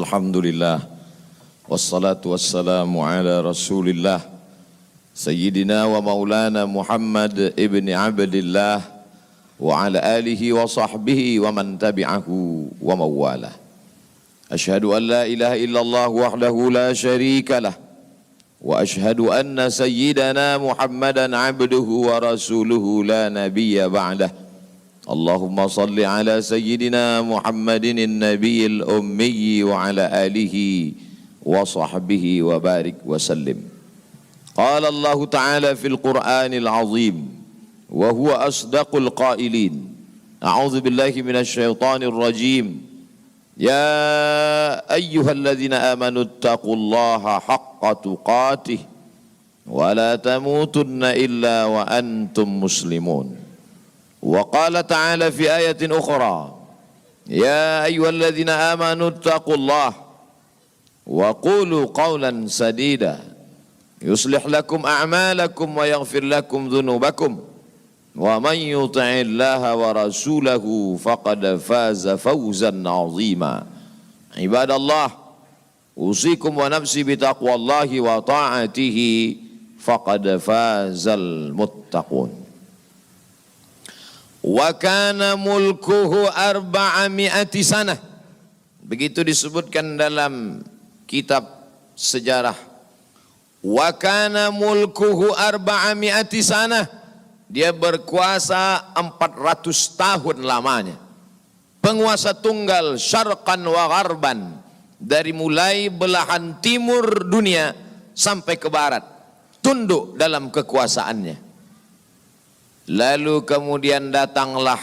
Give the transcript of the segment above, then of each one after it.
Alhamdulillah, wassalatu wassalamu ala rasulillah, Sayyidina wa maulana Muhammad ibn Abdillah, wa ala alihi wa sahbihi wa man tabi'ahu wa mawalah. Ashhadu an la ilaha illallah wahdahu la sharika lah, wa ashhadu anna sayyidana Muhammadan abduhu wa rasuluhu la nabiyya ba'dah. Allahumma salli ala sayyidina Muhammadin nabiyil ummi wa ala alihi wa sahbihi wa barik wa sallim. Qala Allah Ta'ala fil Qur'anil azim wa huwa asdaqul qailin. A'udzu billahi minasy syaithanir rajim. Ya ayyuhalladzina amanu taqullaha haqqa tuqatih wa la tamutunna illa wa antum muslimun. Wa qala ta'ala fi ayatin ukhra, ya ayyuhalladzina amanu taqullaha wa qulu qawlan sadida yuslih lakum a'malakum wa yaghfir lakum dhunubakum wa man yuti'illaha wa rasulahu faqad faza fawzan 'azima. Ibadallah, usikum wa nafsi bitaqwallahi wa ta'atihi faqad fazal muttaqun. Wa kana mulkuhu 400 sanah. Begitu disebutkan dalam kitab sejarah. Wa kana mulkuhu 400 sanah. Dia berkuasa 400 tahun lamanya. Penguasa tunggal syarqan wa gharban, dari mulai belahan timur dunia sampai ke barat, tunduk dalam kekuasaannya. Lalu kemudian datanglah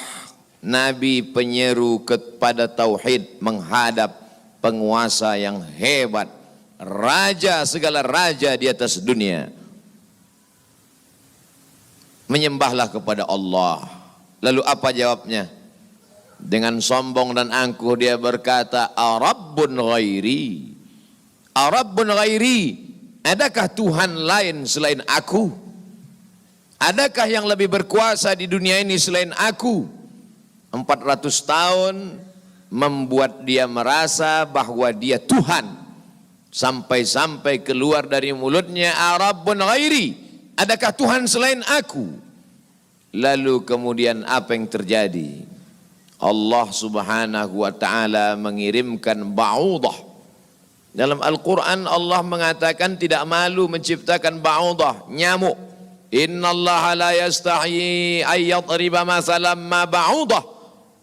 Nabi penyeru kepada tauhid, menghadap penguasa yang hebat, raja segala raja di atas dunia. Menyembahlah kepada Allah. Lalu apa jawabnya? Dengan sombong dan angkuh dia berkata, Arabbun ghairi, Arabbun ghairi, adakah Tuhan lain selain aku? Adakah yang lebih berkuasa di dunia ini selain aku? 400 tahun membuat dia merasa bahwa dia Tuhan. Sampai-sampai keluar dari mulutnya, Arabbun ghairi, adakah Tuhan selain aku? Lalu kemudian apa yang terjadi? Allah subhanahu wa ta'ala mengirimkan ba'udah. Dalam Al-Quran Allah mengatakan tidak malu menciptakan ba'udah, nyamuk. Innallaha la yastahi ayyadriba masalam ma ba'udah.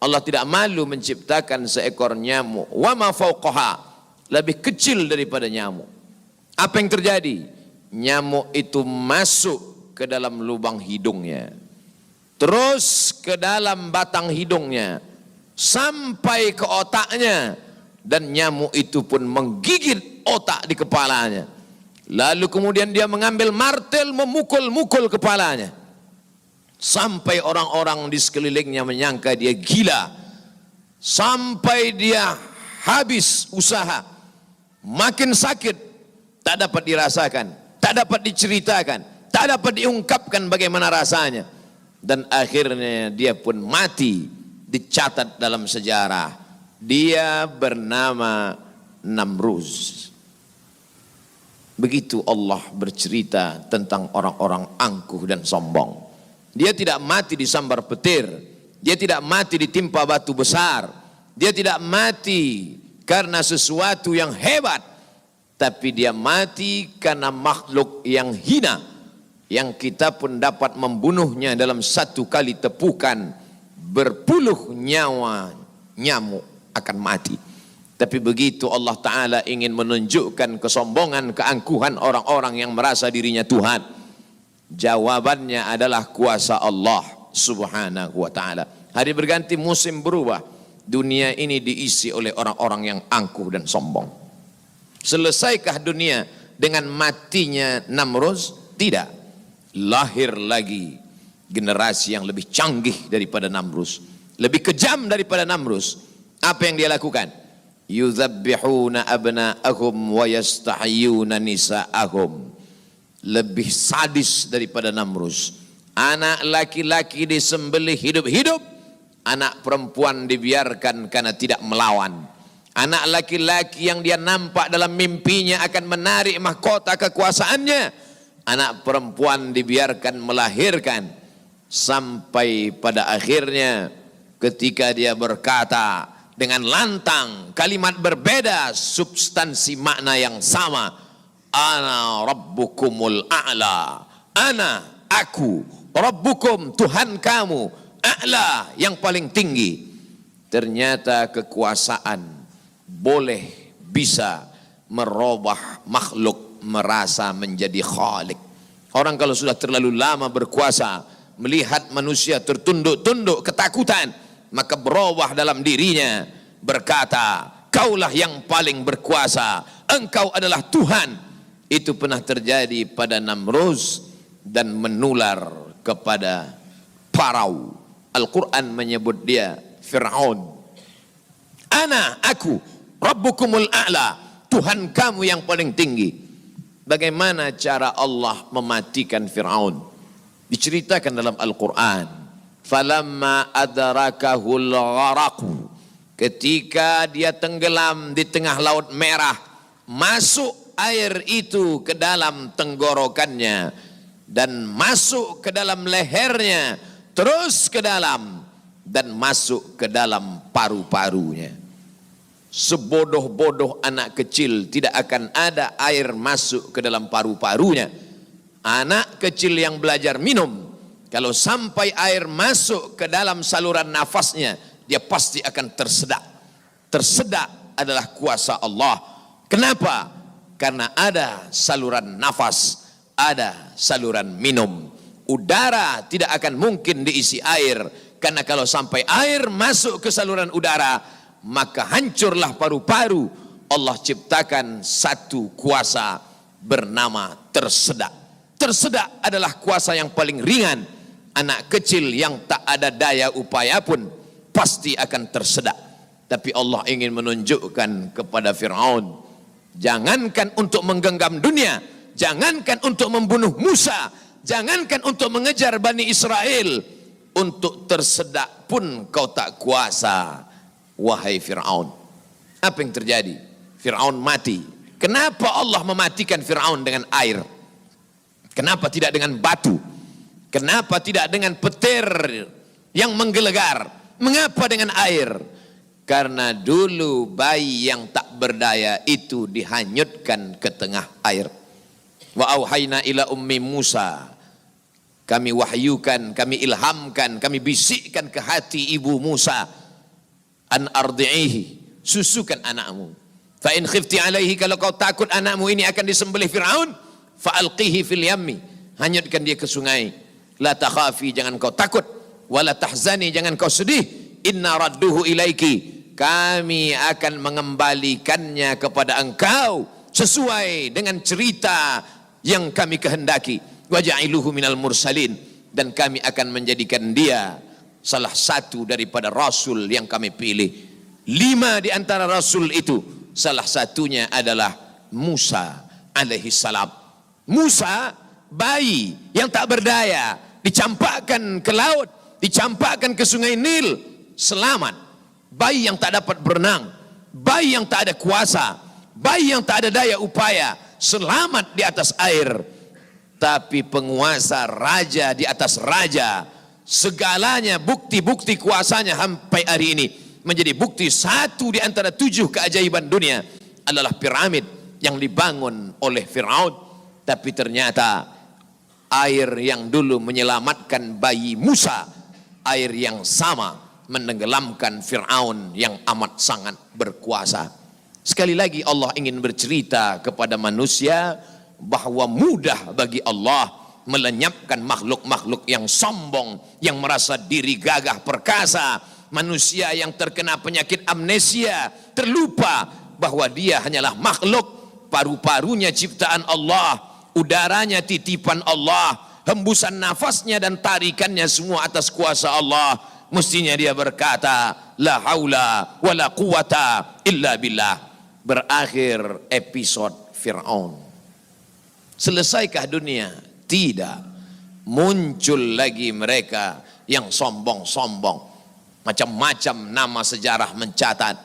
Allah tidak malu menciptakan seekor nyamuk. Wa ma fauqaha, lebih kecil daripada nyamuk. Apa yang terjadi? Nyamuk itu masuk ke dalam lubang hidungnya, terus ke dalam batang hidungnya, sampai ke otaknya, dan nyamuk itu pun menggigit otak di kepalanya. Lalu kemudian dia mengambil martel memukul-mukul kepalanya, sampai orang-orang di sekelilingnya menyangka dia gila, sampai dia habis usaha, makin sakit, tak dapat dirasakan, tak dapat diceritakan, tak dapat diungkapkan bagaimana rasanya, dan akhirnya dia pun mati. Dicatat dalam sejarah, dia bernama Namruz. Begitu Allah bercerita tentang orang-orang angkuh dan sombong. Dia tidak mati disambar petir, dia tidak mati ditimpa batu besar, dia tidak mati karena sesuatu yang hebat, tapi dia mati karena makhluk yang hina, yang kita pun dapat membunuhnya dalam satu kali tepukan. Berpuluh nyawa nyamuk akan mati. Tapi begitu Allah Ta'ala ingin menunjukkan kesombongan, keangkuhan orang-orang yang merasa dirinya Tuhan, jawabannya adalah kuasa Allah Subhanahu wa Ta'ala. Hari berganti, musim berubah, dunia ini diisi oleh orang-orang yang angkuh dan sombong. Selesaikah dunia dengan matinya Namruz? Tidak. Lahir lagi generasi yang lebih canggih daripada Namruz, lebih kejam daripada Namruz. Apa yang dia lakukan? Yudzabbihuna abna'ahum wa yastahyuna nisa'ahum. Lebih sadis daripada Namruz. Anak laki-laki disembelih hidup-hidup, anak perempuan dibiarkan karena tidak melawan. Anak laki-laki yang dia nampak dalam mimpinya akan menarik mahkota kekuasaannya. Anak perempuan dibiarkan melahirkan. Sampai pada akhirnya ketika dia berkata dengan lantang, kalimat berbeda, substansi makna yang sama. Ana rabbukumul a'la. Ana, aku, rabbukum, Tuhan kamu, a'la, yang paling tinggi. Ternyata kekuasaan boleh bisa merubah makhluk merasa menjadi khalik. Orang kalau sudah terlalu lama berkuasa, melihat manusia tertunduk-tunduk ketakutan, maka berubah dalam dirinya, berkata, kaulah yang paling berkuasa, engkau adalah Tuhan. Itu pernah terjadi pada Namruz dan menular kepada Parau. Al-Quran menyebut dia Fir'aun. Ana, aku, Rabbukumul a'la, Tuhan kamu yang paling tinggi. Bagaimana cara Allah mematikan Fir'aun? Diceritakan dalam Al-Quran. Falamma adrakahul gharaqu, ketika dia tenggelam di tengah laut merah, masuk air itu ke dalam tenggorokannya dan masuk ke dalam lehernya, terus ke dalam dan masuk ke dalam paru-parunya. Sebodoh-bodoh anak kecil tidak akan ada air masuk ke dalam paru-parunya. Anak kecil yang belajar minum, kalau sampai air masuk ke dalam saluran nafasnya, dia pasti akan tersedak. Tersedak adalah kuasa Allah. Kenapa? Karena ada saluran nafas, ada saluran minum. Udara tidak akan mungkin diisi air, karena kalau sampai air masuk ke saluran udara, maka hancurlah paru-paru. Allah ciptakan satu kuasa bernama tersedak. Tersedak adalah kuasa yang paling ringan. Anak kecil yang tak ada daya upaya pun pasti akan tersedak. Tapi Allah ingin menunjukkan kepada Fir'aun, jangankan untuk menggenggam dunia, jangankan untuk membunuh Musa, jangankan untuk mengejar Bani Israel, untuk tersedak pun kau tak kuasa, wahai Fir'aun. Apa yang terjadi? Fir'aun mati. Kenapa Allah mematikan Fir'aun dengan air? Kenapa tidak dengan batu? Kenapa tidak dengan petir yang menggelegar? Mengapa dengan air? Karena dulu bayi yang tak berdaya itu dihanyutkan ke tengah air. Wa auhayna ila ummi Musa, kami wahyukan, kami ilhamkan, kami bisikkan ke hati ibu Musa, an ardi'ihi, susukan anakmu. Fa in khifti alaihi, kalau kau takut anakmu ini akan disembelih Fir'aun, fa alqihi fil yammi, hanyutkan dia ke sungai. La takhafi, jangan kau takut, wala tahzani, jangan kau sedih, inna radduhu ilaiki, kami akan mengembalikannya kepada engkau sesuai dengan cerita yang kami kehendaki. Waja'iluhu minal mursalin, dan kami akan menjadikan dia salah satu daripada rasul yang kami pilih. 5 di antara rasul itu, salah satunya adalah Musa alaihi salam. Musa, bayi yang tak berdaya, dicampakkan ke laut, dicampakkan ke sungai Nil, selamat. Bayi yang tak dapat berenang, bayi yang tak ada kuasa, bayi yang tak ada daya upaya, selamat di atas air. Tapi penguasa, raja di atas raja, segalanya bukti-bukti kuasanya sampai hari ini menjadi bukti. Satu di antara 7 keajaiban dunia adalah piramid yang dibangun oleh Fir'aun. Tapi ternyata air yang dulu menyelamatkan bayi Musa, air yang sama menenggelamkan Fir'aun yang amat sangat berkuasa. Sekali lagi Allah ingin bercerita kepada manusia bahwa mudah bagi Allah melenyapkan makhluk-makhluk yang sombong, yang merasa diri gagah perkasa. Manusia yang terkena penyakit amnesia, terlupa bahwa dia hanyalah makhluk, paru-parunya ciptaan Allah, udaranya titipan Allah, hembusan nafasnya dan tarikannya semua atas kuasa Allah. Mestinya dia berkata, la haula wa la quwata illa billah. Berakhir episode Fir'aun. Selesaikah dunia? Tidak. Muncul lagi mereka yang sombong-sombong. Macam-macam nama sejarah mencatat.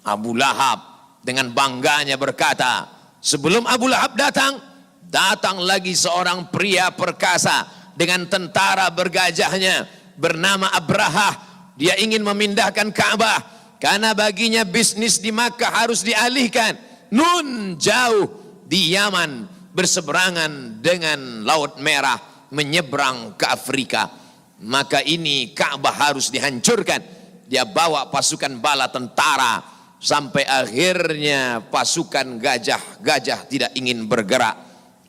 Abu Lahab dengan bangganya berkata, sebelum Abu Lahab datang, datang lagi seorang pria perkasa dengan tentara bergajahnya bernama Abrahah. Dia ingin memindahkan Ka'bah karena baginya bisnis di Makkah harus dialihkan. Nun jauh di Yaman berseberangan dengan Laut Merah menyeberang ke Afrika. Maka ini Ka'bah harus dihancurkan. Dia bawa pasukan bala tentara sampai akhirnya pasukan gajah tidak ingin bergerak.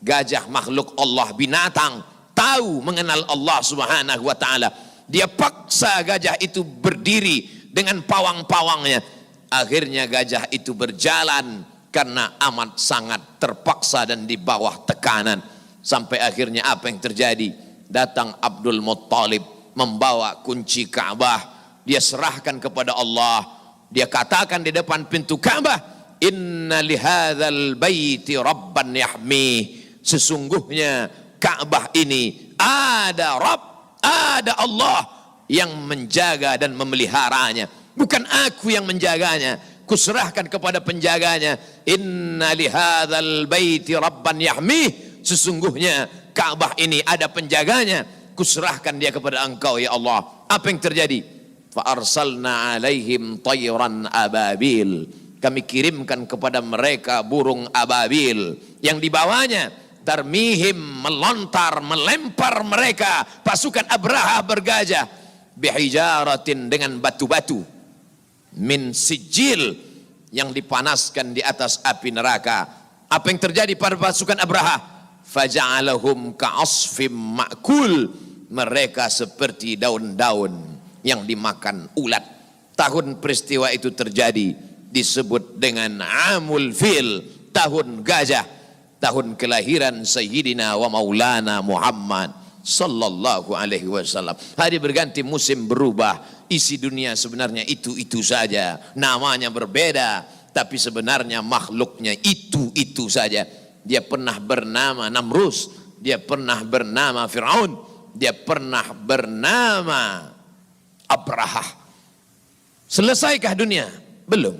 Gajah makhluk Allah, binatang, tahu mengenal Allah Subhanahu wa taala. Dia paksa gajah itu berdiri dengan pawang-pawangnya. Akhirnya gajah itu berjalan karena amat sangat terpaksa dan di bawah tekanan. Sampai akhirnya apa yang terjadi? Datang Abdul Muttalib membawa kunci Ka'bah. Dia serahkan kepada Allah. Dia katakan di depan pintu Ka'bah, inna lihadzal baiti rabban yahmih. Sesungguhnya Ka'bah ini ada Rabb, ada Allah yang menjaga dan memeliharanya. Bukan aku yang menjaganya, kuserahkan kepada penjaganya. Inna lihadzal baiti rabban yahmih. Sesungguhnya Ka'bah ini ada penjaganya, kuserahkan dia kepada engkau ya Allah. Apa yang terjadi? Fa arsalna alaihim tayran ababil. Kami kirimkan kepada mereka burung ababil yang dibawanya tarmihim, melontar, melempar mereka pasukan Abraha bergajah bihijaratin, dengan batu-batu min sijil, yang dipanaskan di atas api neraka. Apa yang terjadi pada pasukan Abraha? Faja'alahum ka'asfim ma'kul. Mereka seperti daun-daun yang dimakan ulat. Tahun peristiwa itu terjadi disebut dengan Amul Fil, tahun gajah, tahun kelahiran Sayyidina wa Maulana Muhammad sallallahu alaihi wasallam. Hari berganti, musim berubah, isi dunia sebenarnya itu-itu saja, namanya berbeda, tapi sebenarnya makhluknya itu-itu saja. Dia pernah bernama Namrus, dia pernah bernama Fir'aun, dia pernah bernama Abrahah. Selesaikah dunia? Belum.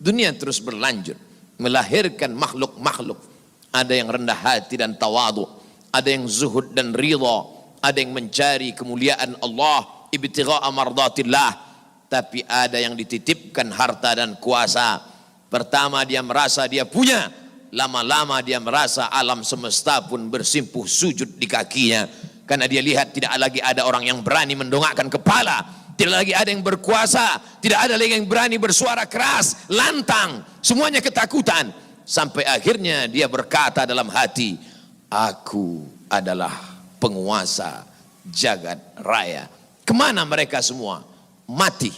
Dunia terus berlanjut, melahirkan makhluk-makhluk. Ada yang rendah hati dan tawadu, ada yang zuhud dan ridha, ada yang mencari kemuliaan Allah, ibtigha'a mardatillah. Tapi ada yang dititipkan harta dan kuasa. Pertama dia merasa dia punya, lama-lama dia merasa alam semesta pun bersimpuh sujud di kakinya. Karena dia lihat tidak lagi ada orang yang berani mendongakkan kepala, tidak lagi ada yang berkuasa, tidak ada lagi yang berani bersuara keras, lantang, semuanya ketakutan. Sampai akhirnya dia berkata dalam hati, aku adalah penguasa jagat raya. Kemana mereka semua? Mati.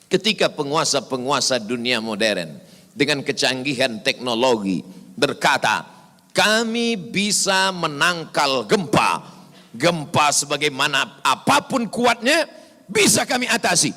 Ketika penguasa-penguasa dunia modern dengan kecanggihan teknologi berkata, kami bisa menangkal gempa. Gempa sebagaimana apapun kuatnya bisa kami atasi.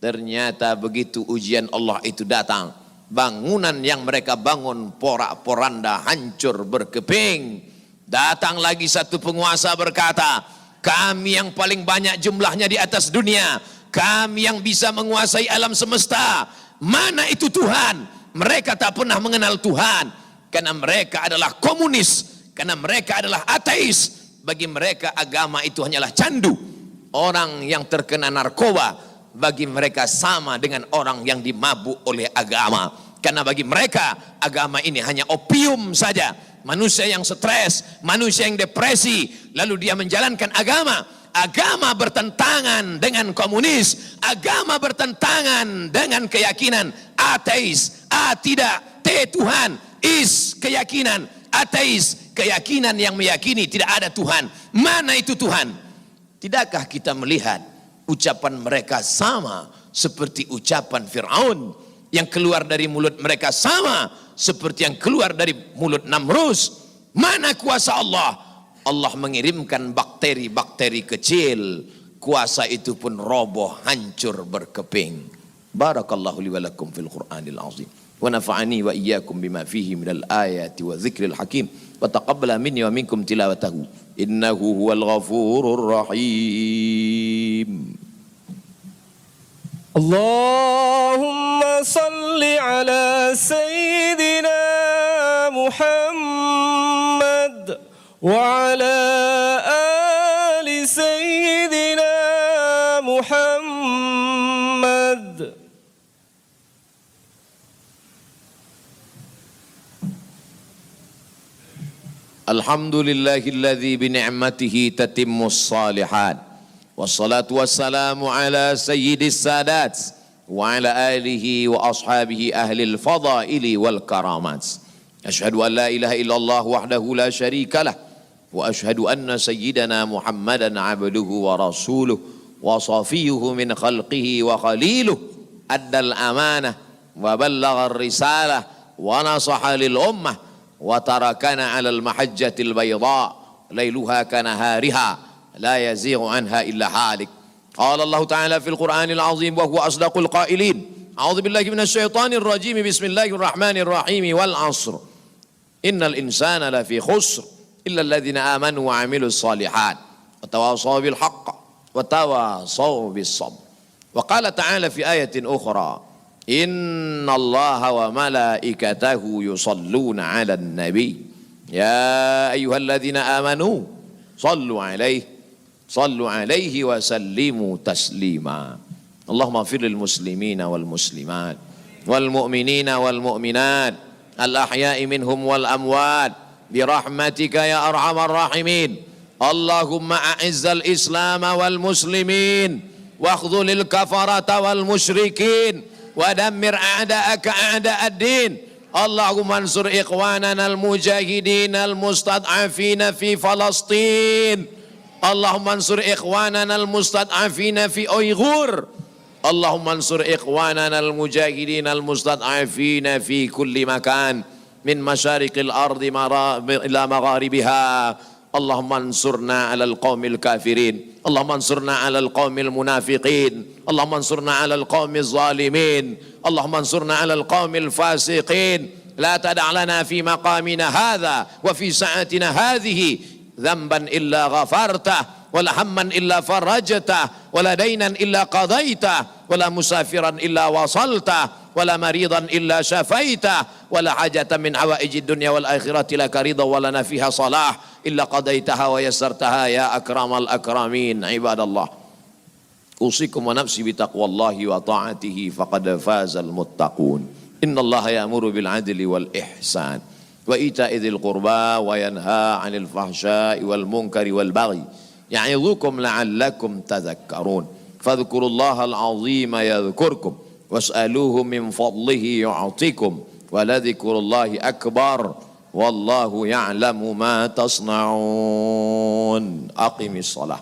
Ternyata begitu ujian Allah itu datang, bangunan yang mereka bangun porak-poranda, hancur berkeping. Datang lagi satu penguasa berkata, kami yang paling banyak jumlahnya di atas dunia, kami yang bisa menguasai alam semesta. Mana itu Tuhan? Mereka tak pernah mengenal Tuhan, karena mereka adalah komunis, karena mereka adalah ateis. Bagi mereka agama itu hanyalah candu. Orang yang terkena narkoba bagi mereka sama dengan orang yang dimabuk oleh agama. Karena bagi mereka agama ini hanya opium saja. Manusia yang stres, manusia yang depresi, lalu dia menjalankan agama. Agama bertentangan dengan komunis, agama bertentangan dengan keyakinan ateis. A tidak, T Tuhan, is keyakinan ateis, keyakinan yang meyakini tidak ada Tuhan. Mana itu Tuhan? Tidakkah kita melihat ucapan mereka sama seperti ucapan Fir'aun, yang keluar dari mulut mereka sama seperti yang keluar dari mulut Namrus? Mana kuasa Allah? Allah mengirimkan bakteri-bakteri kecil, kuasa itu pun roboh, hancur berkeping. Barakallahu li wa lakum fil Qur'anil azim. Wa nafa'ani wa iyyakum bima fihi minal ayati wa dzikril hakim. Wa taqabbala minni wa minkum tilawatahu. Innahu huwal ghafurur rahim. اللهم صل على سيدنا محمد وعلى آل سيدنا محمد. الحمد لله الذي بنعمته تتم الصالحات والصلاة والسلام على سيد السادات وعلى آله وأصحابه أهل الفضائل والكرامات. أشهد أن لا إله إلا الله وحده لا شريك له وأشهد أن سيدنا محمدا عبده ورسوله وصفيه من خلقه وخليله أدى الأمانة وبلغ الرسالة ونصح للأمة وتركنا على المحجة البيضاء ليلها كنهارها لا يزيغ عنها إلا هالك. قال الله تعالى في القرآن العظيم وهو أصدق القائلين: أعوذ بالله من الشيطان الرجيم، بسم الله الرحمن الرحيم، والعصر إن الإنسان لفي خسر إلا الذين آمنوا وعملوا الصالحات وتواصوا بالحق وتواصوا بالصبر. وقال تعالى في آية أخرى: إن الله وملائكته يصلون على النبي يا أيها الذين آمنوا صلوا عليه وسلموا تسليما. اللهم اغفر للمسلمين والمسلمات والمؤمنين والمؤمنات الأحياء منهم والأموات برحمتك يا أرحم الراحمين. اللهم أعز الإسلام والمسلمين واخذل الكفرة والمشركين ودمر أعداءك أعداء الدين. اللهم انصر إخواننا المجاهدين المستضعفين في فلسطين. اللهم انصر إخواننا المستضعفين في أيغور. اللهم انصر إخواننا المجاهدين المستضعفين في كل مكان من مشارق الأرض إلى مغاربها. اللهم انصرنا على القوم الكافرين، اللهم انصرنا على القوم المنافقين، اللهم انصرنا على القوم الظالمين، اللهم انصرنا على القوم الفاسقين. لا تدع لنا في مقامنا هذا وفي ساعتنا هذه ذنبا إلا غفرته، ولا هما إلا فرجته، ولا دينا إلا قضيته، ولا مسافرا إلا وصلته، ولا مريضا إلا شفيته، ولا حاجة من حوائج الدنيا والآخرة لك رضا ولنا فيها صلاح إلا قضيتها ويسرتها يا أكرم الأكرمين. عباد الله، أوصيكم ونفسي بتقوى الله وطاعته فقد فاز المتقون. إن الله يأمر بالعدل والإحسان وإيتاء ذي القربى وينهى عن الفحشاء والمنكر والبغي يعظكم لعلكم تذكرون. فاذكروا الله العظيم يذكركم واسألوه من فضله يعطيكم ولذكر الله أكبر والله يعلم ما تصنعون. أقم الصلاة.